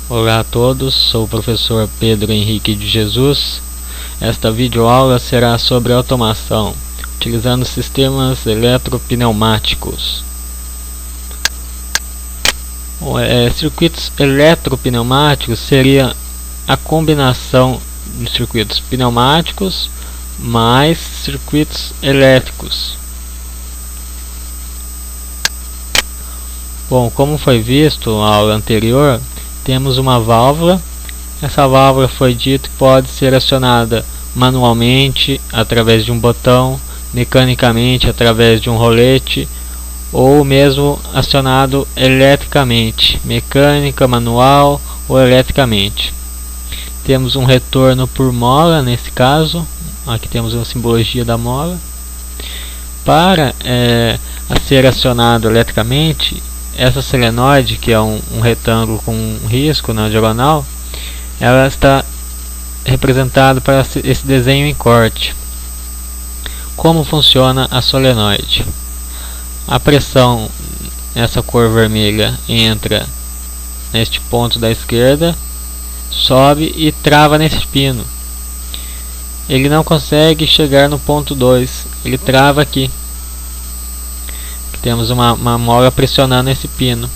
Olá a todos, sou o professor Pedro Henrique de Jesus. Esta videoaula será sobre automação, utilizando sistemas eletropneumáticos. Circuitos eletropneumáticos seria a combinação de circuitos pneumáticos mais circuitos elétricos. Bom, como foi visto na aula anterior, temos uma válvula. Essa válvula foi dito que pode ser acionada manualmente através de um botão, mecanicamente através de um rolete, ou mesmo acionado eletricamente, mecânica, manual ou eletricamente. Temos um retorno por mola nesse caso. Aqui temos a simbologia da mola. Para ser acionado eletricamente, essa solenoide, que é um retângulo com um risco na diagonal, ela está representada para esse desenho em corte. Como funciona a solenoide? A pressão nessa cor vermelha entra neste ponto da esquerda, sobe e trava nesse pino. Ele não consegue chegar no ponto 2, ele trava aqui. Temos uma mola pressionando esse pino.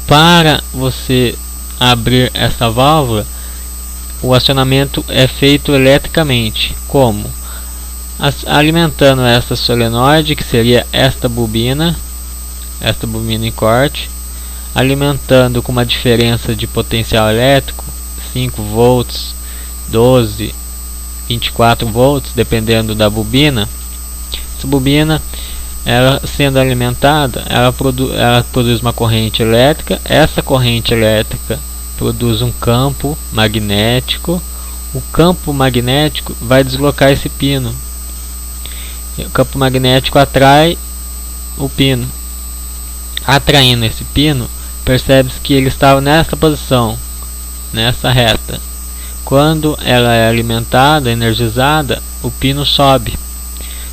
Para você abrir essa válvula, o acionamento é feito eletricamente. Como? Alimentando essa solenoide, que seria esta bobina em corte, alimentando com uma diferença de potencial elétrico, 5 volts, 12, 24 volts, dependendo da bobina. Essa bobina, ela sendo alimentada, ela produz uma corrente elétrica. Essa corrente elétrica produz um campo magnético. O campo magnético vai deslocar esse pino. O campo magnético atrai o pino. Atraindo esse pino, percebe-se que ele estava nessa posição, nessa reta. Quando ela é alimentada, energizada, o pino sobe.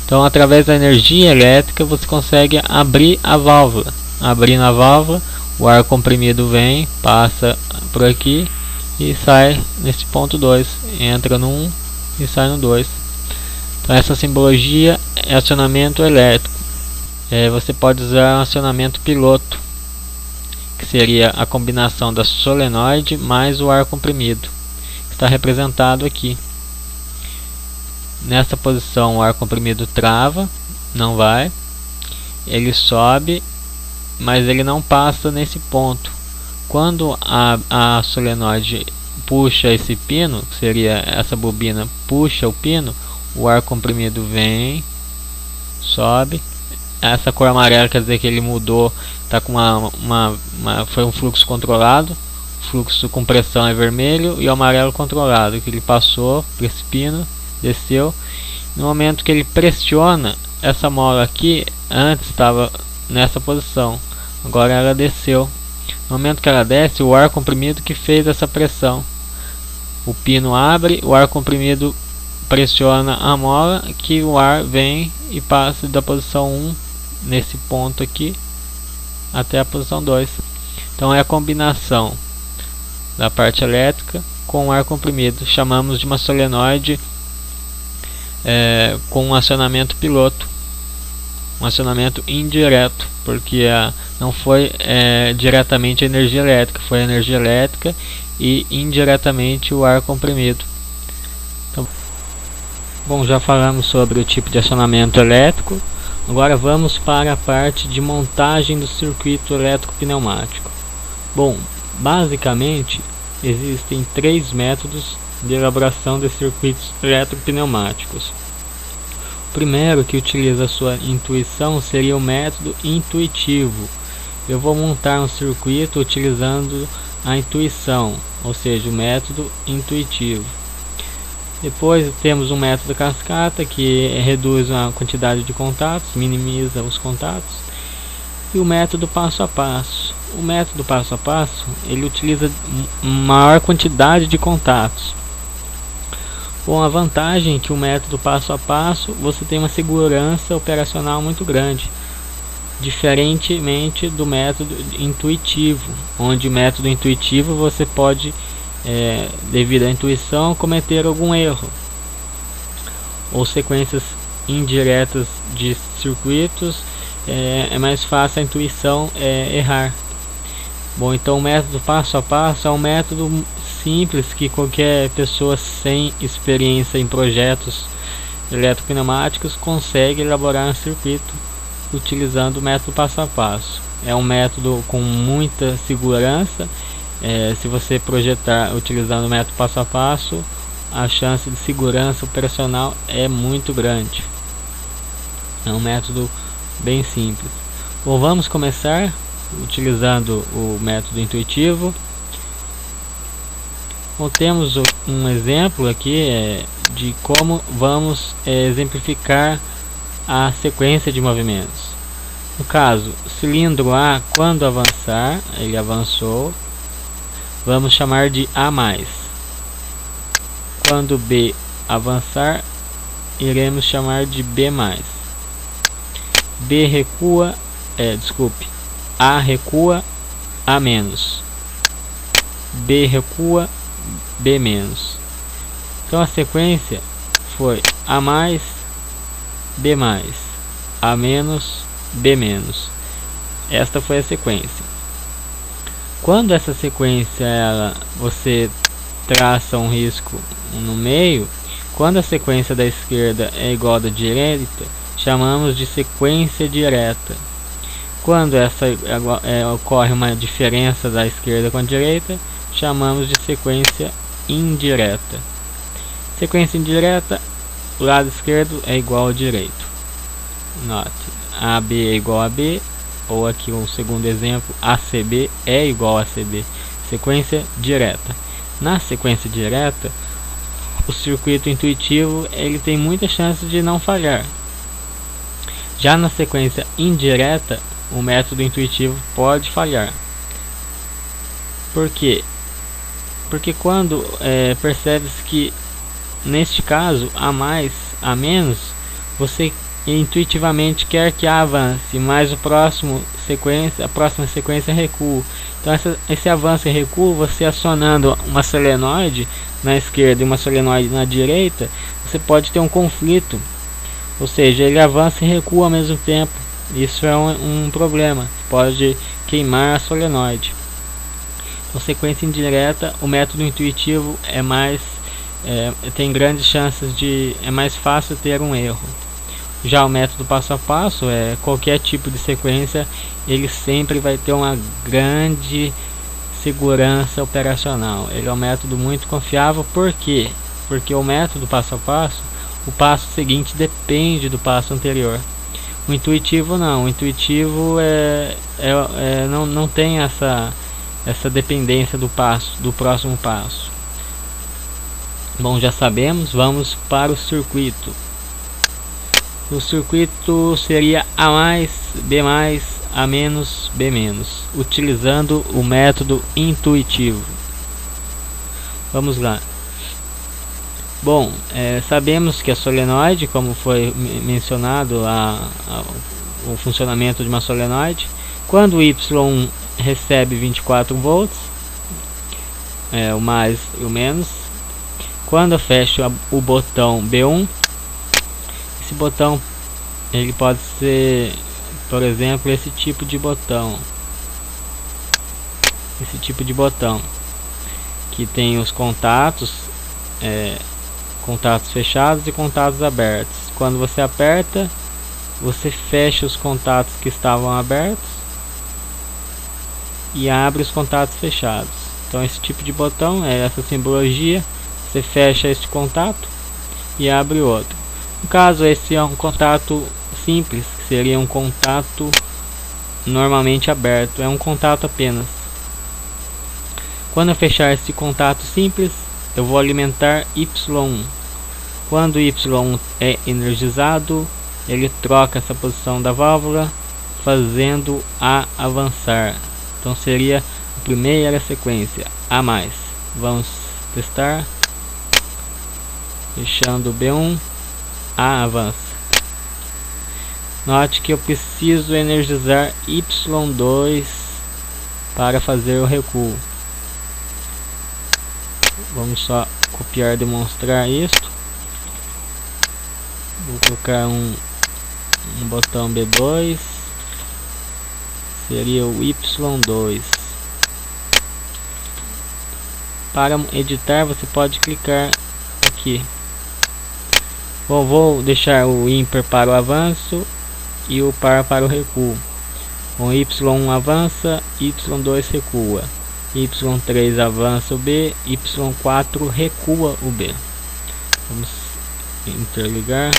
Então, através da energia elétrica, você consegue abrir a válvula. Abrindo a válvula, o ar comprimido vem, passa por aqui e sai nesse ponto 2. Entra no 1 e sai no 2. Então, essa simbologia é acionamento elétrico. Você pode usar um acionamento piloto, que seria a combinação da solenoide mais o ar comprimido, que está representado aqui. Nessa posição, o ar comprimido trava, não vai. Ele sobe, mas ele não passa nesse ponto. Quando a solenoide puxa esse pino, que seria essa bobina, puxa o pino, o ar comprimido vem, sobe. Essa cor amarela quer dizer que ele mudou, tá com foi um fluxo controlado. O fluxo com pressão é vermelho e o amarelo controlado, que ele passou por esse pino, desceu. No momento que ele pressiona, essa mola aqui antes estava nessa posição, agora ela desceu. No momento que ela desce, o ar comprimido que fez essa pressão, o pino abre, o ar comprimido pressiona a mola, que o ar vem e passa da posição 1 nesse ponto aqui até a posição 2. Então é a combinação da parte elétrica com o ar comprimido. Chamamos de uma solenoide com um acionamento piloto, um acionamento indireto, porque não foi diretamente a energia elétrica, foi a energia elétrica e indiretamente o ar comprimido. Então, bom, já falamos sobre o tipo de acionamento elétrico. Agora vamos para a parte de montagem do circuito eletropneumático. Bom, basicamente existem 3 métodos de elaboração de circuitos eletropneumáticos. O primeiro, que utiliza a sua intuição, seria o método intuitivo. Eu vou montar um circuito utilizando a intuição, ou seja, o método intuitivo. Depois temos um método cascata, que reduz a quantidade de contatos, minimiza os contatos. E o método passo a passo. O método passo a passo, ele utiliza maior quantidade de contatos. Bom, a vantagem é que o método passo a passo, você tem uma segurança operacional muito grande. diferentemente do método intuitivo, onde o método intuitivo você pode, devido à intuição, cometer algum erro, ou sequências indiretas de circuitos, é mais fácil a intuição errar. Bom, então o método passo a passo é um método simples que qualquer pessoa sem experiência em projetos eletropneumáticos consegue elaborar um circuito utilizando o método passo a passo. É um método com muita segurança. Se você projetar utilizando o método passo a passo, a chance de segurança operacional é muito grande. É um método bem simples. Bom, vamos começar utilizando o método intuitivo. Bom, temos um exemplo aqui de como vamos exemplificar a sequência de movimentos. No caso, cilindro A, quando avançar, ele avançou, vamos chamar de A+. Quando B avançar, iremos chamar de B+. B recua, A recua, A-. B recua, B-. Então a sequência foi A+, B+, A-, B-. Esta foi a sequência. Quando essa sequência você traça um risco no meio, quando a sequência da esquerda é igual à da direita, chamamos de sequência direta. Quando ocorre uma diferença da esquerda com a direita, chamamos de sequência indireta. Sequência indireta, o lado esquerdo é igual ao direito. Note, AB é igual a B, ou aqui o segundo exemplo, ACB é igual a CB. Sequência direta. Na sequência direta, o circuito intuitivo ele tem muita chance de não falhar. Já na sequência indireta, o método intuitivo pode falhar. Por quê? Porque quando percebe-se que neste caso A+, A-, você intuitivamente quer que A avance, mas a próxima sequência recua. Então esse avanço e recuo, você acionando uma solenoide na esquerda e uma solenoide na direita, você pode ter um conflito, ou seja, ele avança e recua ao mesmo tempo. Isso é um problema, pode queimar a solenoide. Então, sequência indireta, o método intuitivo tem grandes chances é mais fácil ter um erro. Já o método passo a passo, qualquer tipo de sequência, ele sempre vai ter uma grande segurança operacional. Ele é um método muito confiável. Por quê? Porque o método passo a passo, o passo seguinte depende do passo anterior. O intuitivo não. O intuitivo não tem essa dependência do próximo passo. Bom, já sabemos, vamos para o circuito. O circuito seria A+, B+, A-, B-, utilizando o método intuitivo. Vamos lá. Bom, sabemos que a solenoide, como foi mencionado o funcionamento de uma solenoide, quando o Y recebe 24 volts, o mais e o menos, quando eu fecho o botão B1, esse botão ele pode ser, por exemplo, esse tipo de botão, que tem os contatos fechados e contatos abertos. Quando você aperta, você fecha os contatos que estavam abertos e abre os contatos fechados. Então esse tipo de botão é essa simbologia. Você fecha este contato e abre outro. No caso, esse é um contato simples, que seria um contato normalmente aberto, é um contato apenas. Quando eu fechar esse contato simples, eu vou alimentar Y1. Quando Y1 é energizado, ele troca essa posição da válvula, fazendo A avançar. Então seria a primeira sequência, A+. Vamos testar. Fechando B1, A avança. Note que eu preciso energizar Y2 para fazer o recuo. Vamos só copiar e demonstrar isto. Vou colocar um botão B2, seria o Y2. Para editar você pode clicar aqui. Bom, vou deixar o ímpar para o avanço e o par para o recuo. Com Y1 avança, Y2 recua, Y3 avança o B, Y4 recua o B. Vamos interligar.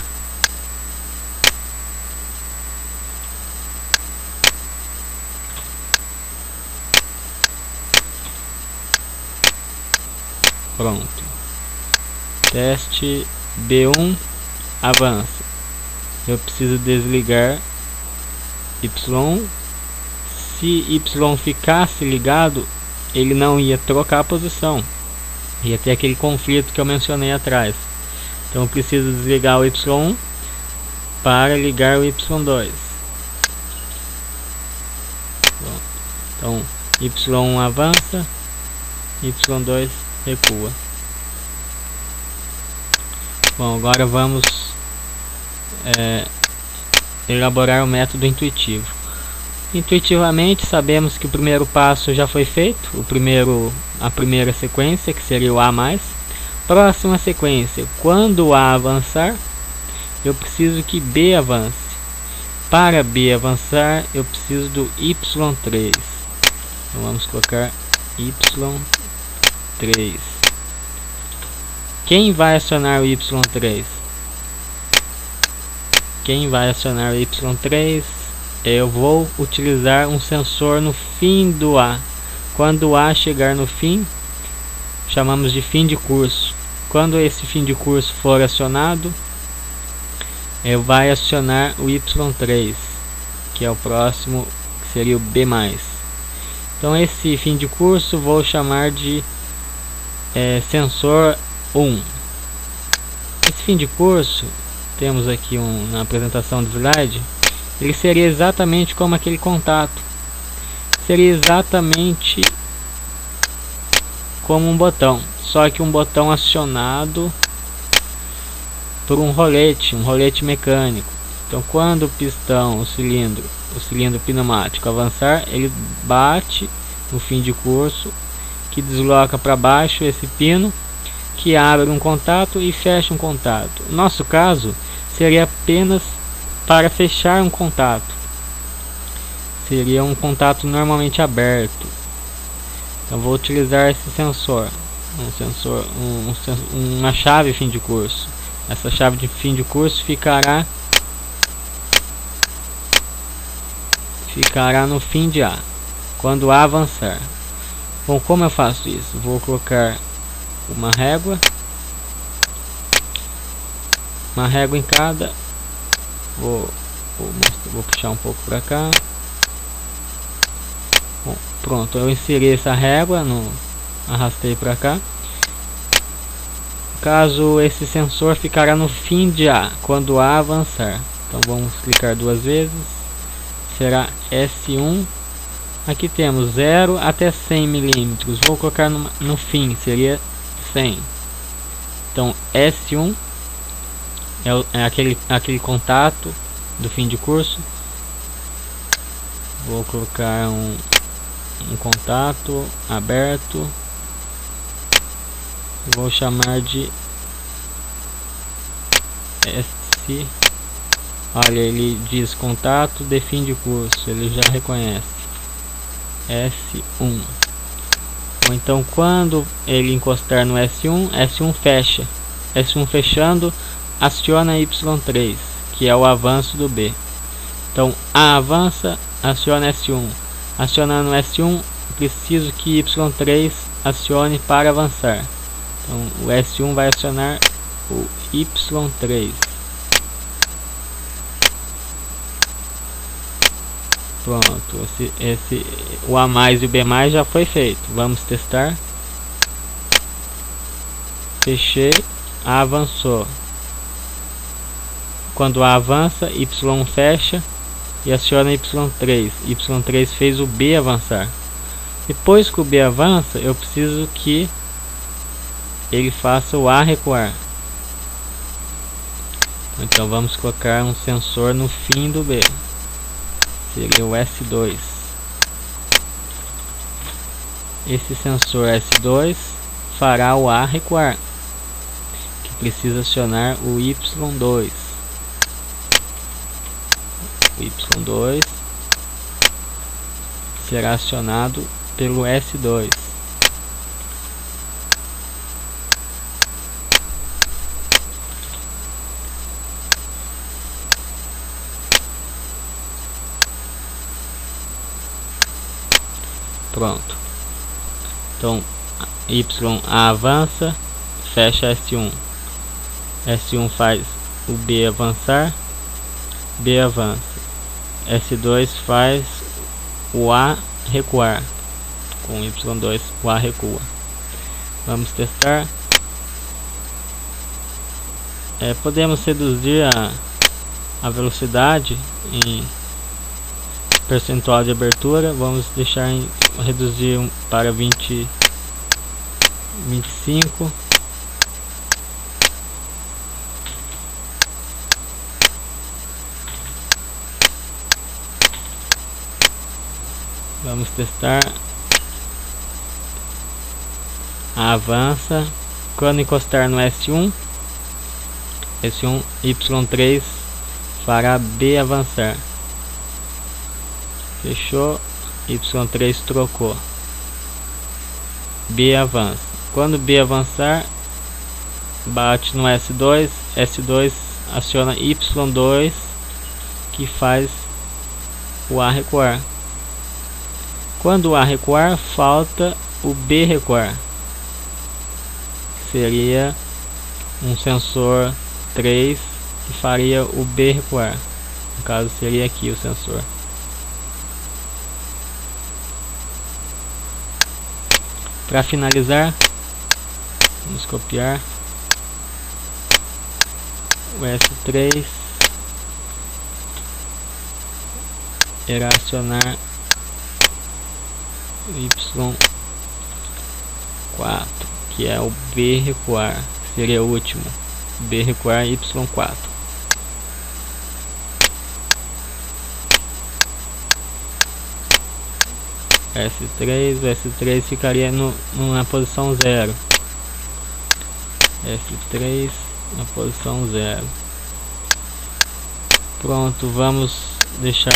Pronto. Teste B1 avança. Eu preciso desligar Y. Se Y ficasse ligado, ele não ia trocar a posição. Ia ter aquele conflito que eu mencionei atrás. Então eu preciso desligar o Y1 para ligar o Y2. Então Y1 avança, Y2 recua. Bom, agora vamos elaborar o método intuitivo. Intuitivamente sabemos que o primeiro passo já foi feito, a primeira sequência, que seria o A+. Próxima sequência, quando o A avançar, eu preciso que B avance. Para B avançar, eu preciso do Y3. Então vamos colocar Y3. Quem vai acionar o Y3? Quem vai acionar o Y3? Eu vou utilizar um sensor no fim do A. Quando o A chegar no fim, chamamos de fim de curso. Quando esse fim de curso for acionado, vai acionar o Y3, que é o próximo, que seria o B+. Então esse fim de curso vou chamar de sensor 1. Esse fim de curso, temos aqui na apresentação do slide, ele seria exatamente como aquele contato. Seria exatamente como um botão, só que um botão acionado por um rolete mecânico. Então quando o pistão, o cilindro pneumático avançar, ele bate no fim de curso, que desloca para baixo esse pino, que abre um contato e fecha um contato. No nosso caso, seria apenas para fechar um contato. Seria um contato normalmente aberto. Então vou utilizar esse sensor, uma chave fim de curso. Essa chave de fim de curso ficará no fim de A, quando A avançar. Bom, como eu faço isso? Vou colocar uma régua em cada. Vou puxar um pouco para cá. Bom, pronto, eu inseri essa régua, arrastei para cá. Caso esse sensor ficará no fim de A, quando A avançar. Então vamos clicar duas vezes, será S1. Aqui temos 0 até 100 milímetros. Vou colocar no fim, seria 100. Então S1 é aquele contato do fim de curso. Vou colocar um contato aberto. Vou chamar de S. Olha, ele diz contato de fim de curso, ele já reconhece. S1. Ou então quando ele encostar no S1, S1 fecha. S1 fechando, aciona Y3, que é o avanço do B. Então A avança, aciona S1. Acionando S1, preciso que Y3 acione para avançar. Então o S1 vai acionar o Y3. Pronto, o A+ e o B+ já foi feito. Vamos testar. Fechei, A avançou. quando A avança, Y fecha e aciona Y3. Y3 fez o B avançar. Depois que o B avança, eu preciso que ele faça o A recuar. Então vamos colocar um sensor no fim do B. Seria o S2. Esse sensor S2 fará o A recuar, que precisa acionar o Y2. O Y2 será acionado pelo S2. Pronto. Então Y avança, fecha S1. S1 faz o B avançar, B avança. S2 faz o A recuar. Com Y2 o A recua. Vamos testar. Podemos reduzir a velocidade em percentual de abertura. Vamos deixar reduzir para 25. Vamos testar. Avança. Quando encostar no S1, Y3 fará B avançar. Fechou. Y3 trocou. B avança. Quando B avançar, bate no S2. S2 aciona Y2, que faz o A recuar. Quando o A recuar, falta o B recuar. Seria um sensor 3 que faria o B recuar. No caso, seria aqui o sensor. Para finalizar, vamos copiar o S3. Irá acionar o Y4, que é o B recuar, seria o último. B recuar Y4. S3, o S3 ficaria na posição 0. S3 na posição 0. Pronto, vamos deixar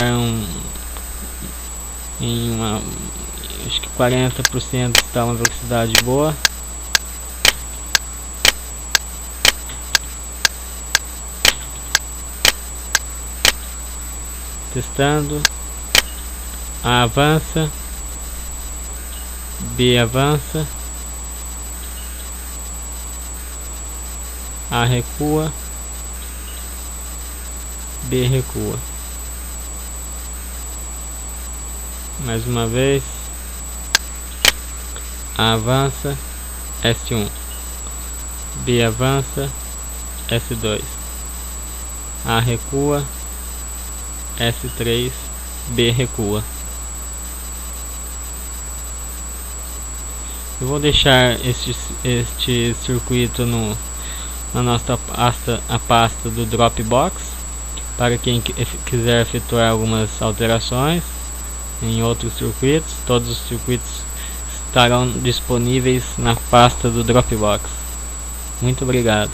acho que 40% está uma velocidade boa. Testando. A avança, B avança, A recua, B recua. Mais uma vez. A avança, S1. B avança, S2. A recua, S3. B recua. Eu vou deixar este circuito na nossa pasta do Dropbox, para quem quiser efetuar algumas alterações em outros circuitos. Todos os circuitos estarão disponíveis na pasta do Dropbox. Muito obrigado.